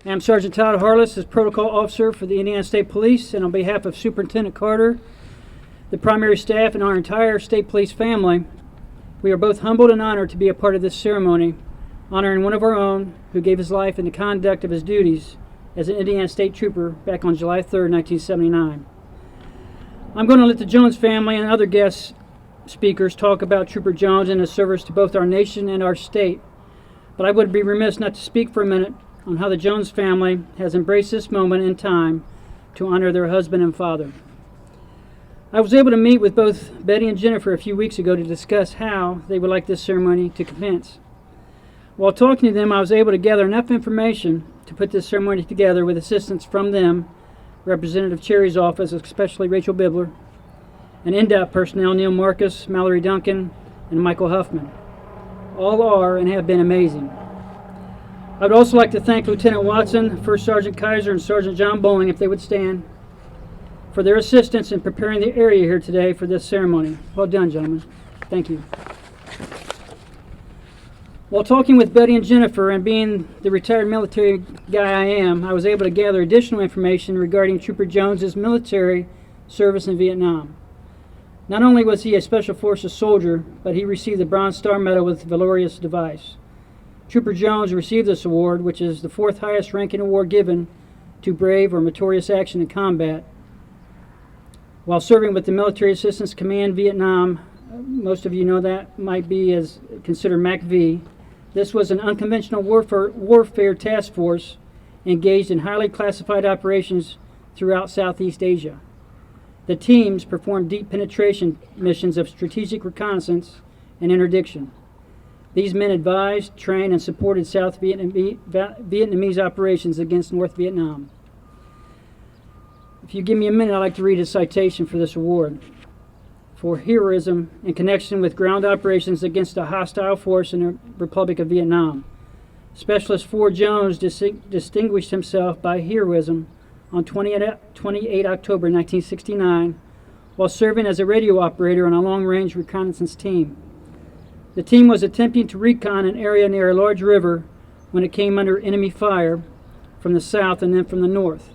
I'm Sergeant Todd Harless, as Protocol Officer for the Indiana State Police, and on behalf of Superintendent Carter, the primary staff, and our entire State Police family, we are both humbled and honored to be a part of this ceremony, honoring one of our own who gave his life in the conduct of his duties as an Indiana State Trooper back on July 3rd, 1979. I'm going to let the Jones family and other guest speakers talk about Trooper Jones and his service to both our nation and our state, but I would be remiss not to speak for a minute on how the Jones family has embraced this moment in time to honor their husband and father. I was able to meet with both Betty and Jennifer a few weeks ago to discuss how they would like this ceremony to commence. While talking to them, I was able to gather enough information to put this ceremony together with assistance from them, Representative Cherry's office, especially Rachel Bibler, and NDOT personnel Neil Marcus, Mallory Duncan, and Michael Huffman. All are and have been amazing. I would also like to thank Lieutenant Watson, First Sergeant Kaiser, and Sergeant John Bowling, if they would stand, for their assistance in preparing the area here today for this ceremony. Well done, gentlemen. Thank you. While talking with Betty and Jennifer, and being the retired military guy I am, I was able to gather additional information regarding Trooper Jones's military service in Vietnam. Not only was he a Special Forces soldier, but he received the Bronze Star Medal with Valorious Device. Trooper Jones received this award, which is the fourth highest ranking award given to brave or meritorious action in combat. While serving with the Military Assistance Command Vietnam, most of you know that might be as considered MACV. This was an unconventional warfare task force engaged in highly classified operations throughout Southeast Asia. The teams performed deep penetration missions of strategic reconnaissance and interdiction. These men advised, trained, and supported South Vietnamese operations against North Vietnam. If you give me a minute, I'd like to read a citation for this award. For heroism in connection with ground operations against a hostile force in the Republic of Vietnam, Specialist Ford Jones distinguished himself by heroism on 28 October 1969 while serving as a radio operator on a long-range reconnaissance team. The team was attempting to recon an area near a large river when it came under enemy fire from the south and then from the north.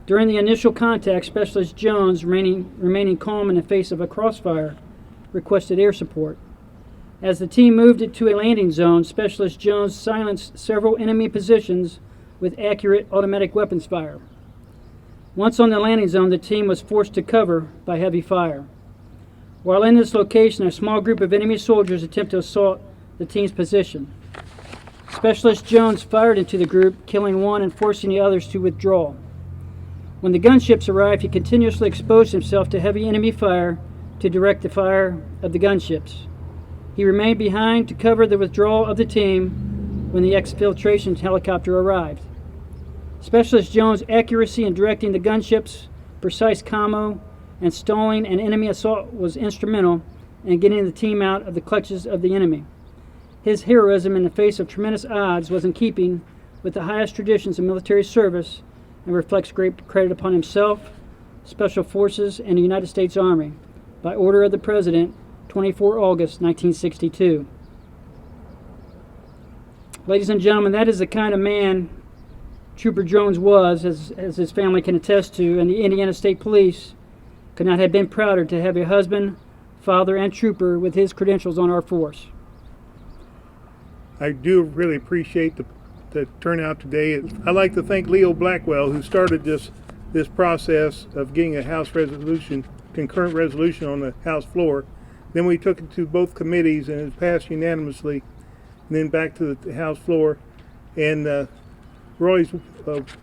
During the initial contact, Specialist Jones, remaining calm in the face of a crossfire, requested air support. As the team moved it to a landing zone, Specialist Jones silenced several enemy positions with accurate automatic weapons fire. Once on the landing zone, the team was forced to cover by heavy fire. While in this location, a small group of enemy soldiers attempted to assault the team's position. Specialist Jones fired into the group, killing one and forcing the others to withdraw. When the gunships arrived, he continuously exposed himself to heavy enemy fire to direct the fire of the gunships. He remained behind to cover the withdrawal of the team when the exfiltration helicopter arrived. Specialist Jones' accuracy in directing the gunships, precise commo, and stalling an enemy assault was instrumental in getting the team out of the clutches of the enemy. His heroism in the face of tremendous odds was in keeping with the highest traditions of military service and reflects great credit upon himself, Special Forces, and the United States Army, by order of the President, 24 August 1962. Ladies and gentlemen, that is the kind of man Trooper Jones was, as his family can attest to, and the Indiana State Police could not have been prouder to have a husband, father, and trooper with his credentials on our force. I do really appreciate the turnout today. I'd like to thank Leo Blackwell, who started this process of getting a House resolution, concurrent resolution on the House floor. Then we took it to both committees and it passed unanimously, and then back to the House floor. And Roy's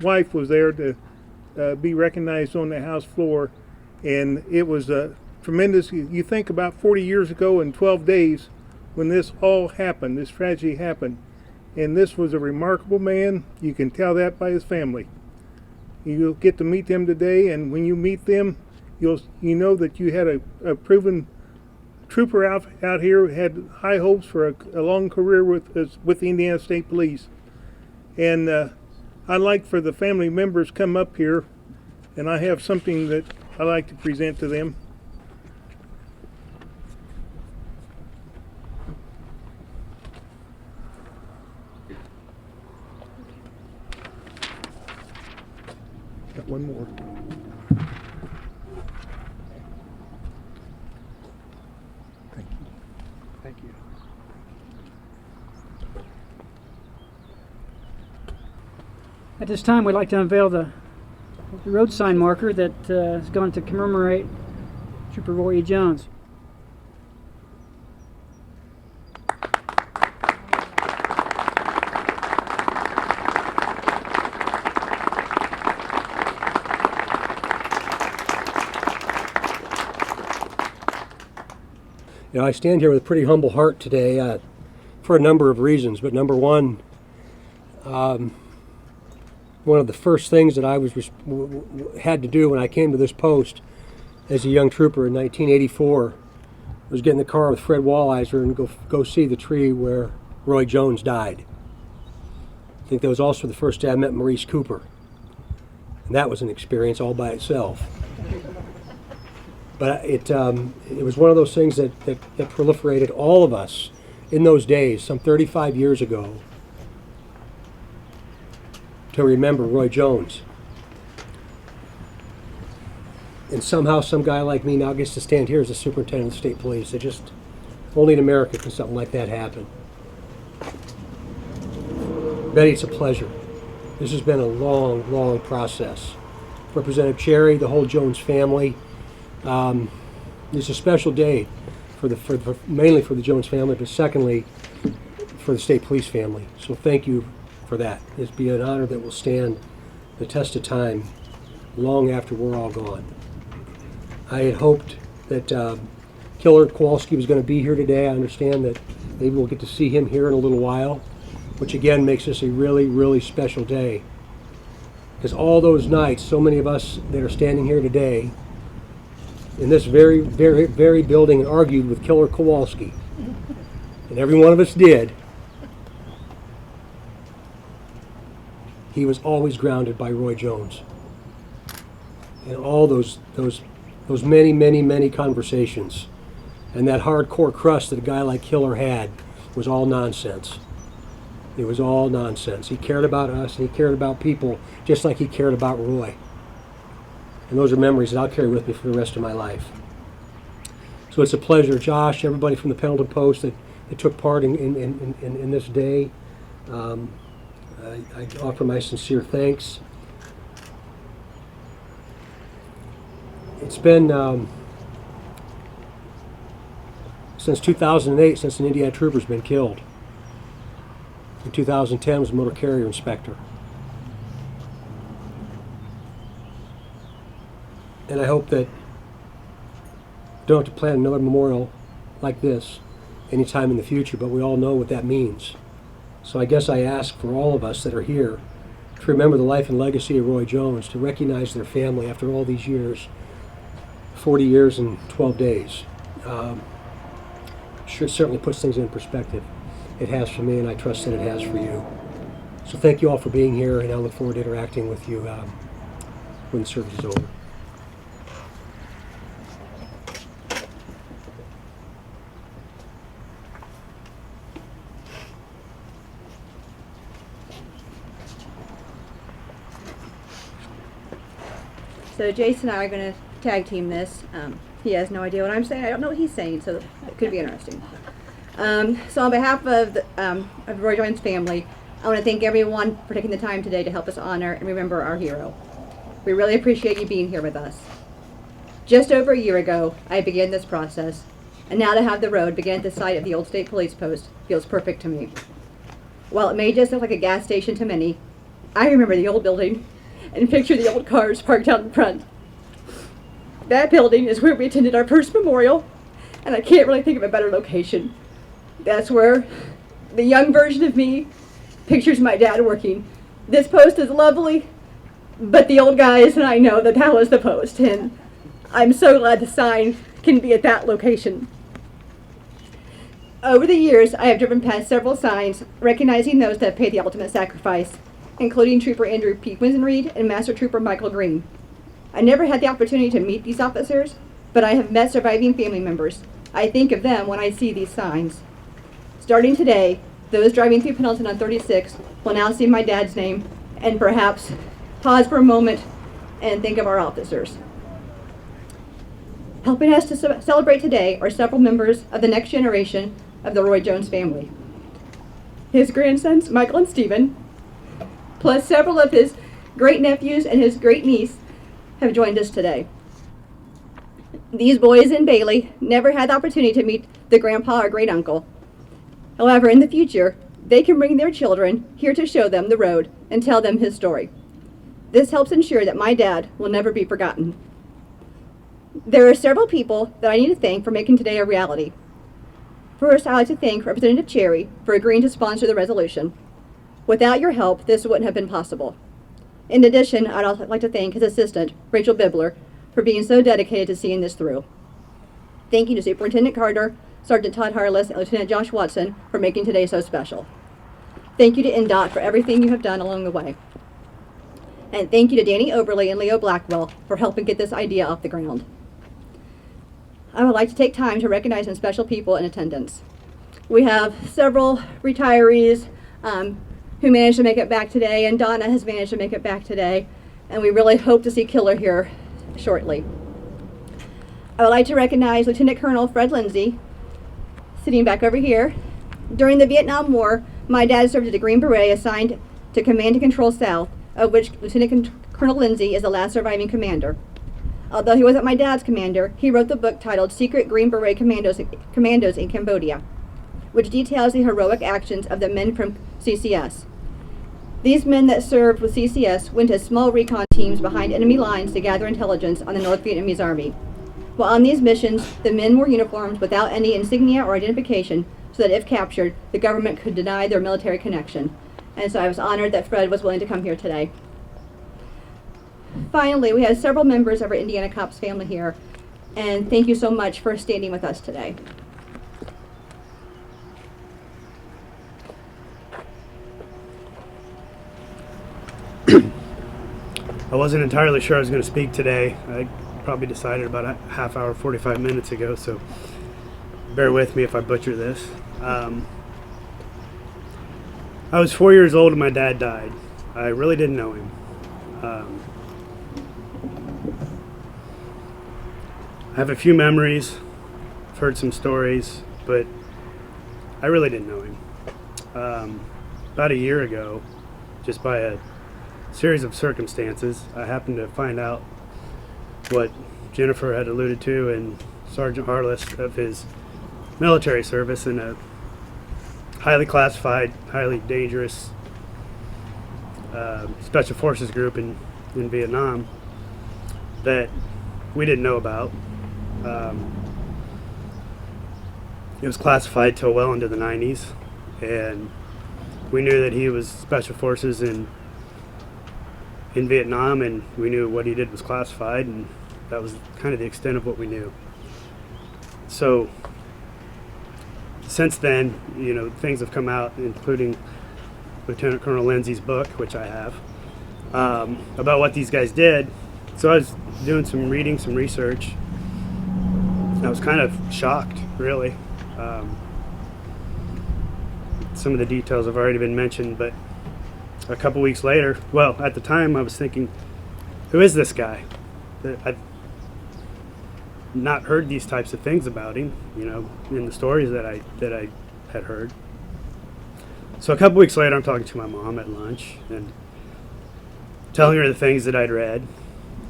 wife was there to be recognized on the House floor. And it was tremendous. You think about 40 years ago in 12 days when this all happened, this tragedy happened. And this was a remarkable man. You can tell that by his family. You'll get to meet them today, and when you meet them, you know that you had a proven trooper out here who had high hopes for a long career with the Indiana State Police. And I'd like for the family members come up here, and I have something that I'd like to present to them. one more. Thank you. Thank you. At this time, we'd like to unveil the road sign marker that is going to commemorate Trooper Roy E. Jones. You know, I stand here with a pretty humble heart today for a number of reasons. But number one, one of the first things that I had to do when I came to this post as a young trooper in 1984 was get in the car with Fred Walliser and go see the tree where Roy Jones died. I think that was also the first day I met Maurice Cooper, and that was an experience all by itself. But it was one of those things that proliferated all of us in those days, some 35 years ago, to remember Roy Jones. And somehow some guy like me now gets to stand here as the superintendent of the state police. It just, only in America can something like that happen. Betty, it's a pleasure. This has been a long, long process. Representative Cherry, the whole Jones family. It's a special day mainly for the Jones family, but secondly for the state police family. So thank you for that. It's be an honor that will stand the test of time long after we're all gone. I had hoped that Killer Kowalski was going to be here today. I understand that maybe we'll get to see him here in a little while, which again makes this a really, really special day. Because all those nights, so many of us that are standing here today in this very, very, very building and argued with Killer Kowalski. And every one of us did. He was always grounded by Roy Jones. And all those many, many, many conversations and that hardcore crust that a guy like Killer had was all nonsense. It was all nonsense. He cared about us and he cared about people just like he cared about Roy. And those are memories that I'll carry with me for the rest of my life. So it's a pleasure, Josh, everybody from the Pendleton Post that took part in this day. I offer my sincere thanks. It's been since 2008 since an Indiana trooper's been killed. In 2010 was a motor carrier inspector. And I hope that don't have to plan another memorial like this anytime in the future, but we all know what that means. So I guess I ask for all of us that are here to remember the life and legacy of Roy Jones, to recognize their family after all these years, 40 years and 12 days. Sure, certainly puts things in perspective. It has for me, and I trust that it has for you. So thank you all for being here, and I look forward to interacting with you when the service is over. So Jason and I are going to tag team this. He has no idea what I'm saying. I don't know what he's saying, so it could be interesting. So on behalf of Roy Jones' family, I want to thank everyone for taking the time today to help us honor and remember our hero. We really appreciate you being here with us. Just over a year ago, I began this process, and now to have the road begin at the site of the old state police post feels perfect to me. While it may just look like a gas station to many, I remember the old building and picture the old cars parked out in front. That building is where we attended our first memorial, and I can't really think of a better location. That's where the young version of me pictures my dad working. This post is lovely, but the old guys and I know that that was the post, and I'm so glad the sign can be at that location. Over the years, I have driven past several signs recognizing those that paid the ultimate sacrifice, including Trooper Andrew P. Winsonreed and Master Trooper Michael Green. I never had the opportunity to meet these officers, but I have met surviving family members. I think of them when I see these signs. Starting today, those driving through Pendleton on 36 will now see my dad's name and perhaps pause for a moment and think of our officers. Helping us to celebrate today are several members of the next generation of the Roy Jones family. His grandsons, Michael and Stephen, plus several of his great nephews and his great niece have joined us today. These boys in Bailey never had the opportunity to meet the grandpa or great uncle. However, in the future, they can bring their children here to show them the road and tell them his story. This helps ensure that my dad will never be forgotten. There are several people that I need to thank for making today a reality. First, I'd like to thank Representative Cherry for agreeing to sponsor the resolution. Without your help, this wouldn't have been possible. In addition, I'd also like to thank his assistant, Rachel Bibler, for being so dedicated to seeing this through. Thank you to Superintendent Carter, Sergeant Todd Harless, and Lieutenant Josh Watson for making today so special. Thank you to NDOT for everything you have done along the way. And thank you to Danny Oberly and Leo Blackwell for helping get this idea off the ground. I would like to take time to recognize some special people in attendance. We have several retirees who managed to make it back today, and Donna has managed to make it back today, and we really hope to see Killer here shortly. I would like to recognize Lieutenant Colonel Fred Lindsay, sitting back over here. During the Vietnam War, my dad served as a Green Beret assigned to Command and Control South, of which Lieutenant Colonel Lindsay is the last surviving commander. Although he wasn't my dad's commander, he wrote the book titled Secret Green Beret Commandos in Cambodia, which details the heroic actions of the men from CCS. These men that served with CCS went as small recon teams behind enemy lines to gather intelligence on the North Vietnamese army. While on these missions, the men wore uniforms without any insignia or identification so that if captured, the government could deny their military connection. And so I was honored that Fred was willing to come here today. Finally, we have several members of our Indiana Cops family here, and thank you so much for standing with us today. I wasn't entirely sure I was going to speak today. I probably decided about a half hour, 45 minutes ago, so bear with me if I butcher this. I was 4 years old and my dad died. I really didn't know him. I have a few memories, I've heard some stories, but I really didn't know him. About a year ago, just by a series of circumstances, I happened to find out what Jennifer had alluded to and Sergeant Harless of his military service in a highly classified, highly dangerous special forces group in Vietnam that we didn't know about. It was classified till well into the 90s, and we knew that he was special forces in Vietnam, and we knew what he did was classified, and that was kind of the extent of what we knew. So since then, you know, things have come out, including Lieutenant Colonel Lindsay's book, which I have, about what these guys did. So I was doing some reading, some research. I was kind of shocked, really. Some of the details have already been mentioned, but a couple weeks later, well, at the time I was thinking, who is this guy? I've not heard these types of things about him, you know, in the stories that I had heard. So a couple weeks later, I'm talking to my mom at lunch and telling her the things that I'd read.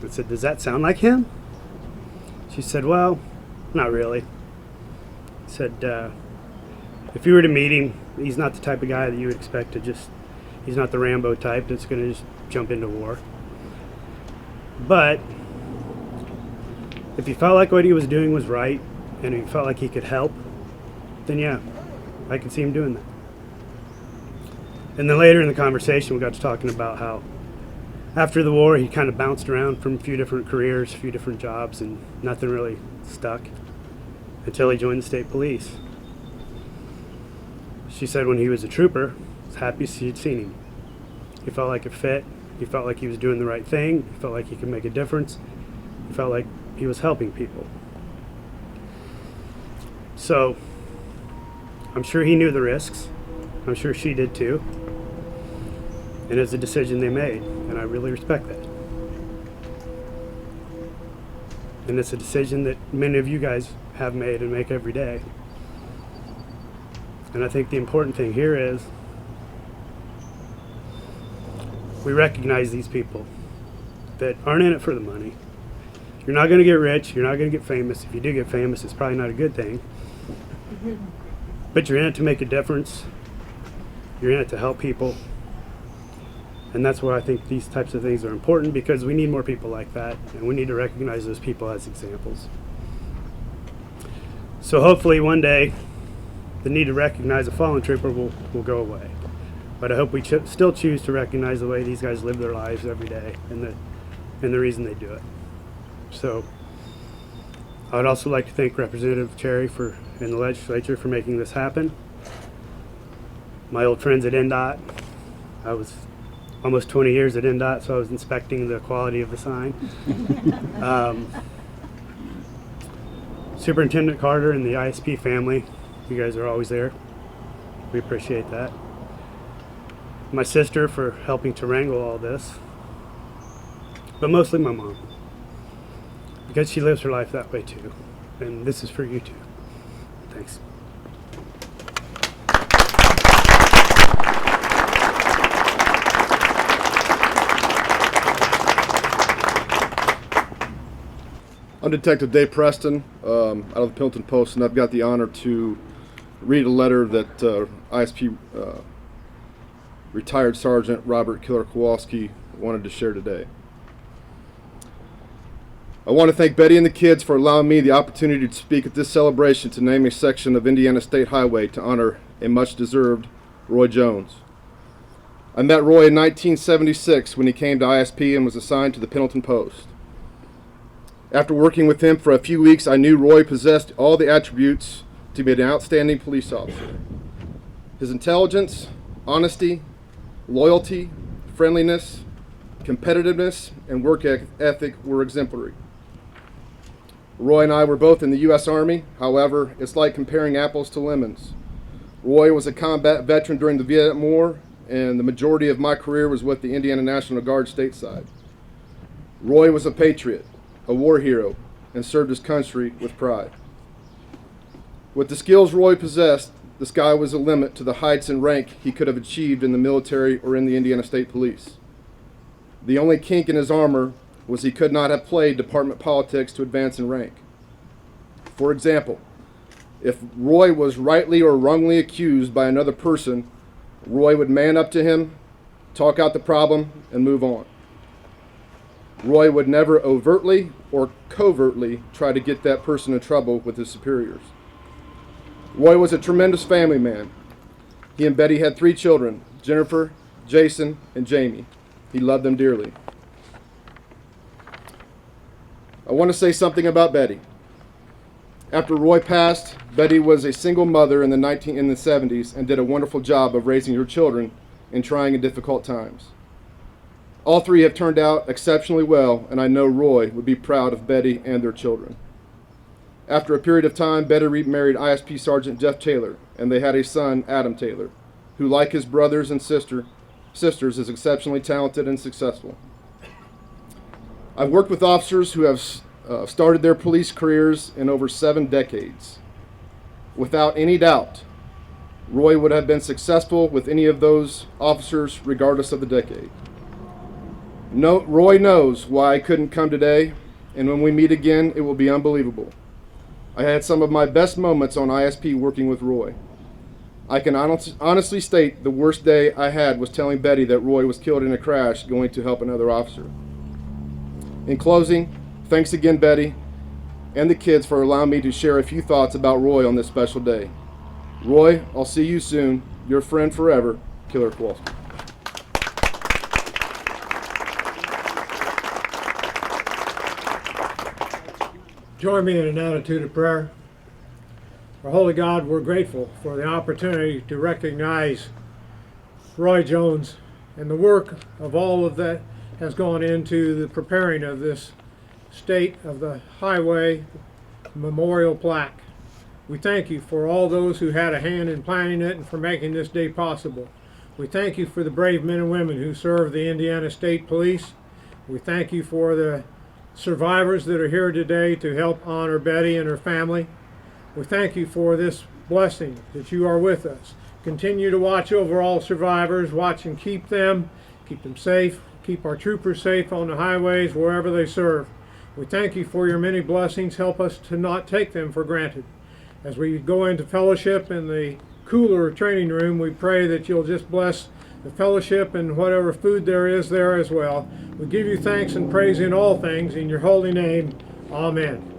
I said, does that sound like him? She said, well, not really. I said, if you were to meet him, he's not the type of guy that you would expect to just, he's not the Rambo type that's going to just jump into war. But if he felt like what he was doing was right, and he felt like he could help, then yeah, I could see him doing that. And then later in the conversation, we got to talking about how after the war, he kind of bounced around from a few different careers, a few different jobs, and nothing really stuck until he joined the state police. She said when he was a trooper, he was happy she'd seen him. He felt like it fit. He felt like he was doing the right thing. He felt like he could make a difference. He felt like he was helping people. So I'm sure he knew the risks. I'm sure she did too. And it's a decision they made, and I really respect that. And it's a decision that many of you guys have made and make every day. And I think the important thing here is we recognize these people that aren't in it for the money. You're not going to get rich. You're not going to get famous. If you do get famous, it's probably not a good thing. But you're in it to make a difference. You're in it to help people. And that's why I think these types of things are important, because we need more people like that, and we need to recognize those people as examples. So hopefully one day the need to recognize a fallen trooper will go away. But I hope we still choose to recognize the way these guys live their lives every day and the reason they do it. So I would also like to thank Representative Cherry and the legislature for making this happen. My old friends at NDOT, I was almost 20 years at NDOT, so I was inspecting the quality of the sign. Superintendent Carter and the ISP family, you guys are always there. We appreciate that. My sister for helping to wrangle all this, but mostly my mom, because she lives her life that way too. And this is for you too. Thanks. I'm Detective Dave Preston, out of the Pendleton Post, and I've got the honor to read a letter that ISP retired Sergeant Robert Killer Kowalski wanted to share today. I want to thank Betty and the kids for allowing me the opportunity to speak at this celebration to name a section of Indiana State Highway to honor a much-deserved Roy Jones. I met Roy in 1976 when he came to ISP and was assigned to the Pendleton Post. After working with him for a few weeks, I knew Roy possessed all the attributes to be an outstanding police officer. His intelligence, honesty, loyalty, friendliness, competitiveness, and work ethic were exemplary. Roy and I were both in the U.S. Army. However, it's like comparing apples to lemons. Roy was a combat veteran during the Vietnam War, and the majority of my career was with the Indiana National Guard stateside. Roy was a patriot, a war hero, and served his country with pride. With the skills Roy possessed, the sky was a limit to the heights and rank he could have achieved in the military or in the Indiana State Police. The only kink in his armor was he could not have played department politics to advance in rank. For example, if Roy was rightly or wrongly accused by another person, Roy would man up to him, talk out the problem, and move on. Roy would never overtly or covertly try to get that person in trouble with his superiors. Roy was a tremendous family man. He and Betty had 3 children, Jennifer, Jason, and Jamie. He loved them dearly. I want to say something about Betty. After Roy passed, Betty was a single mother in the 70s and did a wonderful job of raising her children in trying and difficult times. All 3 have turned out exceptionally well, and I know Roy would be proud of Betty and their children. After a period of time, Betty remarried ISP Sergeant Jeff Taylor, and they had a son, Adam Taylor, who, like his brothers and sisters, is exceptionally talented and successful. I've worked with officers who have started their police careers in over 7 decades. Without any doubt, Roy would have been successful with any of those officers regardless of the decade. Roy knows why I couldn't come today, and when we meet again, it will be unbelievable. I had some of my best moments on ISP working with Roy. I can honestly state the worst day I had was telling Betty that Roy was killed in a crash going to help another officer. In closing, thanks again, Betty and the kids, for allowing me to share a few thoughts about Roy on this special day. Roy, I'll see you soon. Your friend forever, Killer Kowalski. Join me in an attitude of prayer. Our Holy God, we're grateful for the opportunity to recognize Roy Jones and the work of all of that has gone into the preparing of this State of the Highway Memorial Plaque. We thank you for all those who had a hand in planning it and for making this day possible. We thank you for the brave men and women who serve the Indiana State Police. We thank you for the survivors that are here today to help honor Betty and her family. We thank you for this blessing that you are with us. Continue to watch over all survivors, watch and keep them safe, keep our troopers safe on the highways wherever they serve. We thank you for your many blessings. Help us to not take them for granted. As we go into fellowship in the cooler training room, we pray that you'll just bless the fellowship and whatever food there is there as well. We give you thanks and praise in all things. In your holy name, amen.